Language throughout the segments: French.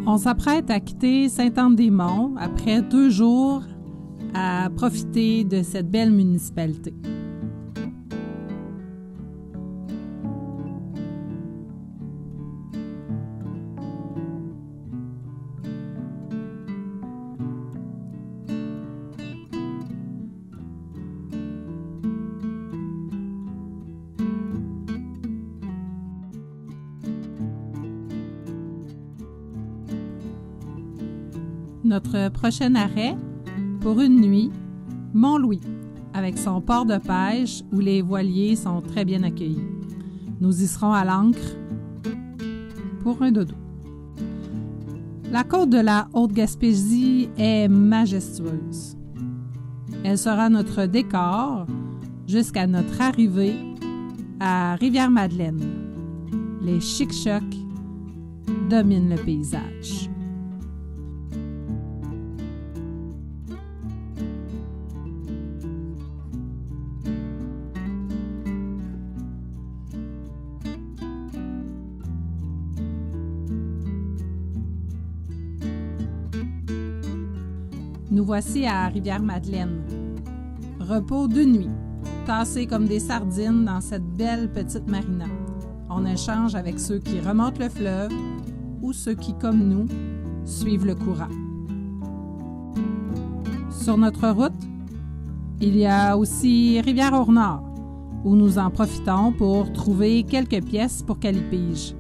On s'apprête à quitter Sainte-Anne-des-Monts après 2 jours à profiter de cette belle municipalité. Notre prochain arrêt, pour une nuit, Mont-Louis, avec son port de pêche où les voiliers sont très bien accueillis. Nous y serons à l'ancre pour un dodo. La côte de la Haute-Gaspésie est majestueuse. Elle sera notre décor jusqu'à notre arrivée à Rivière-Madeleine. Les chic-chocs dominent le paysage. Nous voici à Rivière-Madeleine. Repos de nuit, tassés comme des sardines dans cette belle petite marina. On échange avec ceux qui remontent le fleuve ou ceux qui, comme nous, suivent le courant. Sur notre route, il y a aussi Rivière-au-Nord, où nous en profitons pour trouver quelques pièces pour Calipige.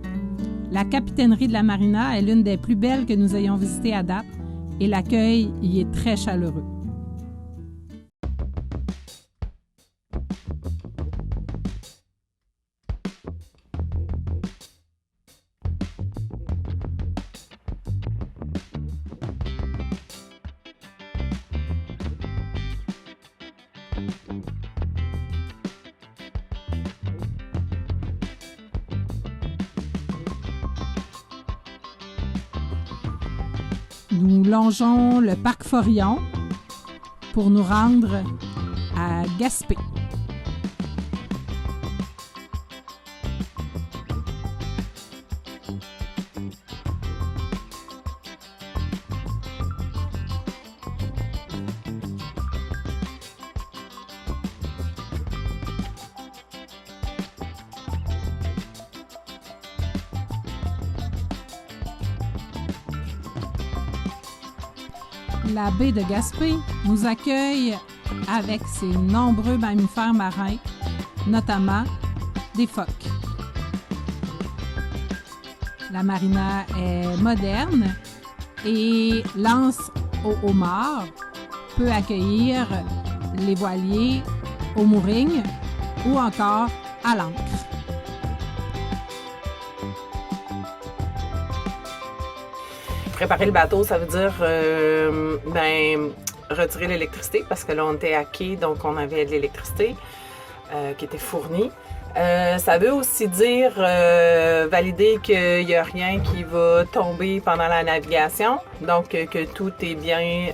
La capitainerie de la marina est l'une des plus belles que nous ayons visitées à date, et l'accueil y est très chaleureux. Nous longeons le parc Forillon pour nous rendre à Gaspé. La baie de Gaspé nous accueille avec ses nombreux mammifères marins, notamment des phoques. La marina est moderne et l'anse au homard peut accueillir les voiliers au mooring ou encore à l'ancre. Préparer le bateau, ça veut dire retirer l'électricité parce que là, on était à quai, donc on avait de l'électricité qui était fournie. Ça veut aussi dire valider qu'il n'y a rien qui va tomber pendant la navigation, donc que tout est bien,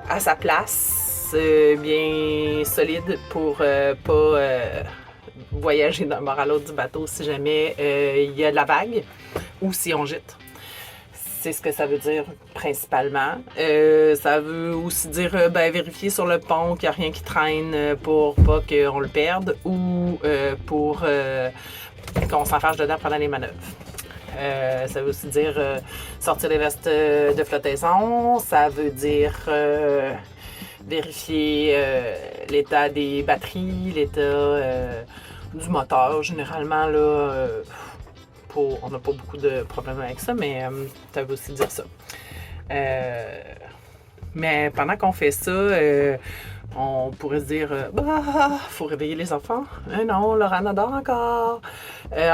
à sa place, bien solide pour pas voyager d'un bord à l'autre du bateau si jamais il y a de la vague ou si on gîte. C'est ce que ça veut dire principalement. Ça veut aussi dire vérifier sur le pont qu'il n'y a rien qui traîne pour pas qu'on le perde ou pour qu'on s'en fâche dedans pendant les manœuvres. Ça veut aussi dire sortir les vestes de flottaison. Ça veut dire vérifier l'état des batteries, l'état du moteur. Généralement, là, on n'a pas beaucoup de problèmes avec ça, mais ça veut aussi dire ça. Mais pendant qu'on fait ça, on pourrait se dire faut réveiller les enfants. Non, Laurent adore encore.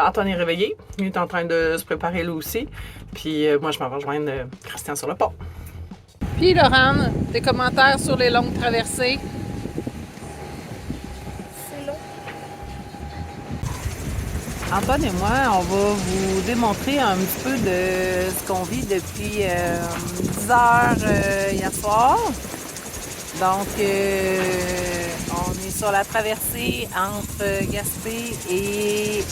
Antoine est réveillé. Il est en train de se préparer lui aussi. Puis moi, je m'en vais rejoindre Christian sur le pont. Puis, Laurent, des commentaires sur les longues traversées? C'est long. Antoine et moi, on va vous démontrer un petit peu de ce qu'on vit depuis 10 heures hier soir. Donc, on est sur la traversée entre Gaspé et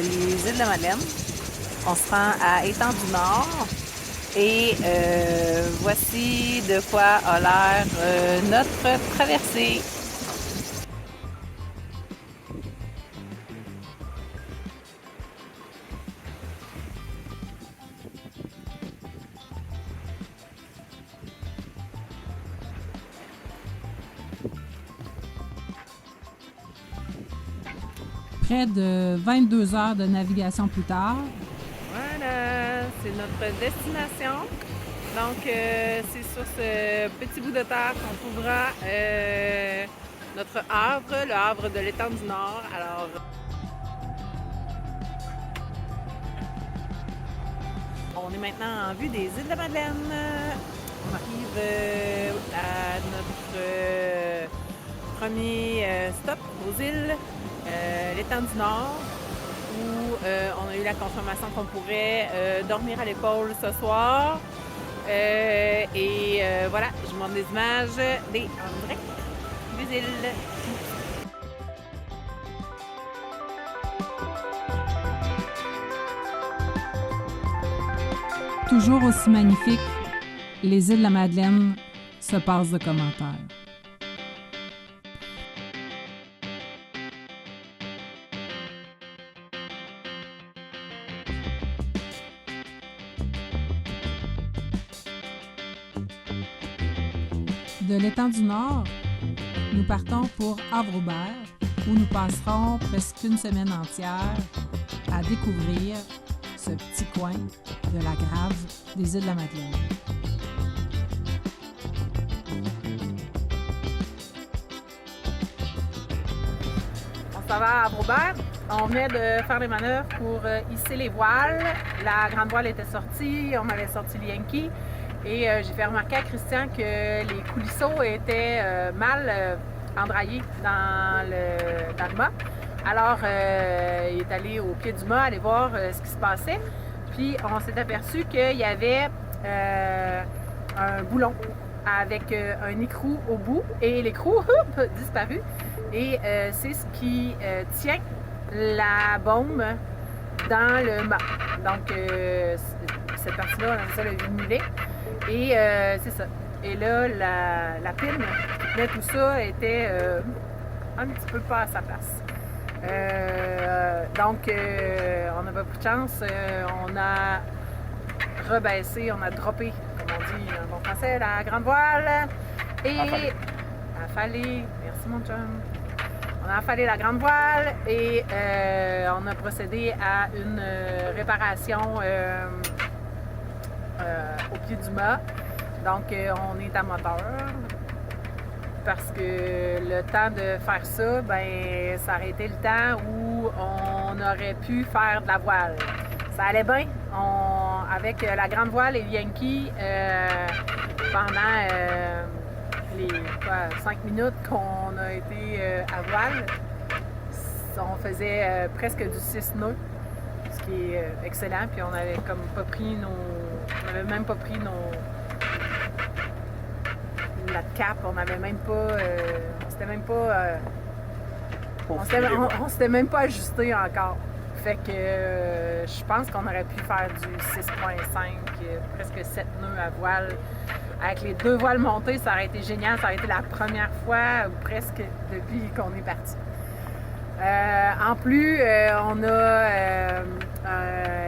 les îles de Madeleine. On se rend à Étang-du-Nord et voici de quoi a l'air notre traversée. Près de 22 heures de navigation plus tard. Voilà, c'est notre destination. Donc, c'est sur ce petit bout de terre qu'on trouvera notre havre, le havre de l'étang du Nord. Alors, on est maintenant en vue des îles de Madeleine. On arrive à notre premier stop aux îles. L'étang du Nord, où on a eu la confirmation qu'on pourrait dormir à l'épaule ce soir. Voilà, je vous montre des images en direct des îles. Toujours aussi magnifique, les îles de la Madeleine se passent de commentaires. De l'étang du Nord, nous partons pour Havre-Aubert, où nous passerons presque une semaine entière à découvrir ce petit coin de la Grave des îles de la Madeleine. On s'en va à Havre-Aubert. On venait de faire les manœuvres pour hisser les voiles. La grande voile était sortie, on avait sorti le Yankee. Et j'ai fait remarquer à Christian que les coulisseaux étaient mal endraillés dans le mât. Alors, il est allé au pied du mât, aller voir ce qui se passait. Puis, on s'est aperçu qu'il y avait un boulon avec un écrou au bout. Et l'écrou, hop, disparu. Et c'est ce qui tient la bombe dans le mât. Donc, cette partie-là, on a ça le vinylé. Et c'est ça. Et là, la pine qui tenait tout ça était un petit peu pas à sa place. Donc, on n'a pas pris de chance. On a rebaissé, on a droppé, comme on dit en bon français, la grande voile. Et affalé. Merci mon chum. On a affalé la grande voile et on a procédé à une réparation au pied du mât. Donc, on est à moteur parce que le temps de faire ça, ben, ça aurait été le temps où on aurait pu faire de la voile. Ça allait bien. Avec la grande voile et le Yankee, pendant les 5 minutes qu'on a été à voile, on faisait presque du 6 nœuds, ce qui est excellent. Puis on avait comme pas pris on n'avait même pas pris la cap, on n'avait même pas, on s'était même pas ajusté encore. Fait que je pense qu'on aurait pu faire du 6.5, presque 7 nœuds à voile. Avec les 2 voiles montées, ça aurait été génial. Ça aurait été la première fois, ou presque, depuis qu'on est parti. En plus, on a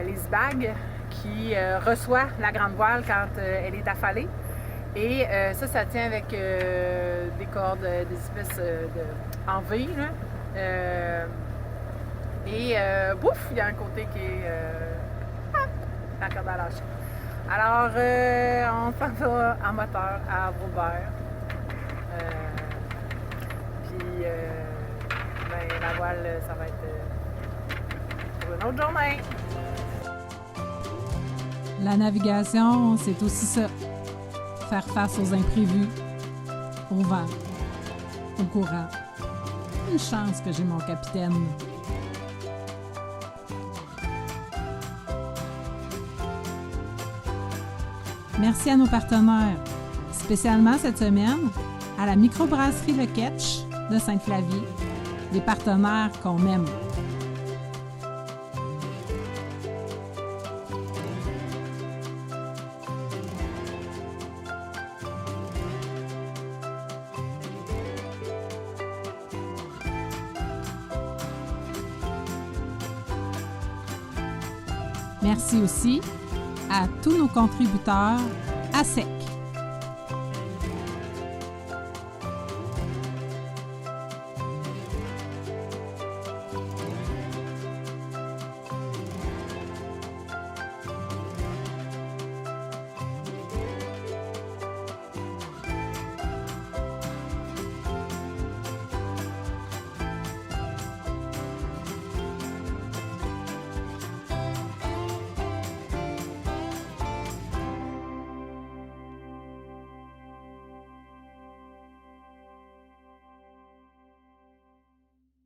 les bag qui reçoit la grande voile quand elle est affalée. Et ça tient avec des cordes, des espèces en V. Là. Et bouf, il y a un côté qui est la corde à lâcher. Alors, on s'en va en moteur à Havre-Aubert. Puis, ben, la voile, ça va être pour une autre journée. La navigation, c'est aussi ça. Faire face aux imprévus, au vent, au courant. Une chance que j'ai mon capitaine. Merci à nos partenaires, spécialement cette semaine à la microbrasserie Le Ketch de Sainte-Flavie, des partenaires qu'on aime. Merci aussi à tous nos contributeurs à SEC.